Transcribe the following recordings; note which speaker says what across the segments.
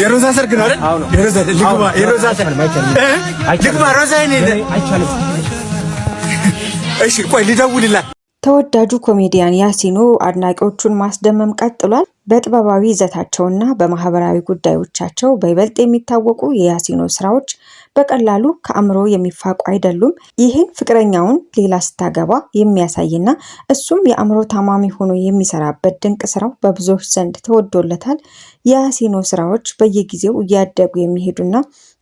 Speaker 1: የሮዛ ሰርግ ነው አይደል? የሮዛ ልግባ የሮዛ ሰርግ ልግባ ሮዛ እኔ አይቻልም። እሺ ቆይ ልደውልላት።
Speaker 2: ተወዳጁ ኮሜዲያን ያሲኖ አድናቂዎቹን ማስደመም ቀጥሏል። በጥበባዊ ይዘታቸውና በማህበራዊ ጉዳዮቻቸው በይበልጥ የሚታወቁ የያሲኖ ስራዎች በቀላሉ ከአእምሮ የሚፋቁ አይደሉም። ይህን ፍቅረኛውን ሌላ ስታገባ የሚያሳይና እሱም የአእምሮ ታማሚ ሆኖ የሚሰራበት ድንቅ ስራው በብዙዎች ዘንድ ተወዶለታል። የያሲኖ ስራዎች በየጊዜው እያደጉ የሚሄዱና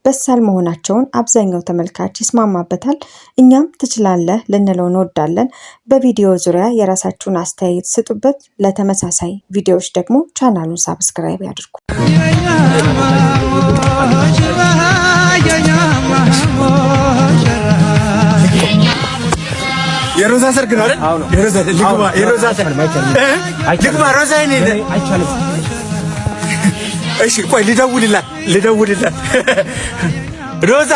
Speaker 2: በሳል መሆናቸውን አብዛኛው ተመልካች ይስማማበታል። እኛም ትችላለህ ልንለው እንወዳለን። በቪዲዮ ዙሪያ የራሳችሁን አስተያየት ስጡበት። ለተመሳሳይ ቪዲዮዎች ደግሞ ቻናሉን ሳብስክራይብ ያድርጉ።
Speaker 1: የሮዛ ሰርግ ነው አይደል? የሮዛ ልግባ የሮዛ ሰርግ ልግባ ሮዛ እኔ አይቻልም። እሺ ቆይ ልደውልላት። ሮዛ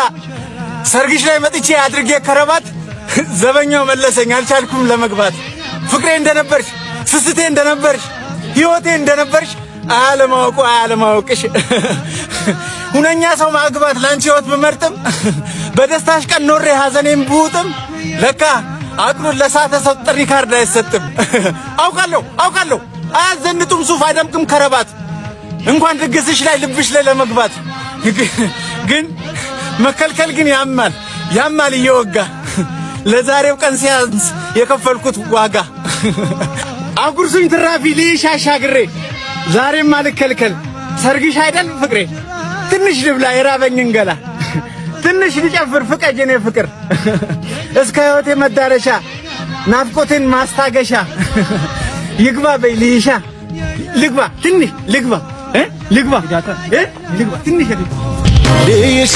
Speaker 1: ሰርግሽ ላይ መጥቼ አድርጌ ከረባት ዘበኛው መለሰኝ፣ አልቻልኩም ለመግባት። ፍቅሬ እንደነበርሽ፣ ስስቴ እንደነበርሽ፣ ህይወቴ እንደነበርሽ አለማወቅሽ ሁነኛ ሰው ማግባት ላንቺ ህይወት ብመርጥም በደስታሽ ቀን ኖሬ ሐዘኔን ብውጥም ለካ አቅሉን ለሳተ ሰው ጥሪ ካርድ አይሰጥም። አውቃለሁ አያዘንጡም ሱፍ አይደምቅም ከረባት እንኳን ድግስሽ ላይ ልብሽ ላይ ለመግባት ግን መከልከል ግን ያማል እየወጋ ለዛሬው ቀን ሲያንስ የከፈልኩት ዋጋ አጉርሱኝ ትራፊ ልሻሻግሬ ዛሬም አልከልከል ሰርግሽ አይደል ፍቅሬ ትንሽ ልብላ የራበኝን ገላ ትንሽ ልጨፍር ፍቀጅኔ ፍቅር እስከ ህይወቴ መዳረሻ ናፍቆቴን ማስታገሻ ይግባ በይ ልይሻ ልግባ ትንሽ ልግባ ትንሽ ልይሻ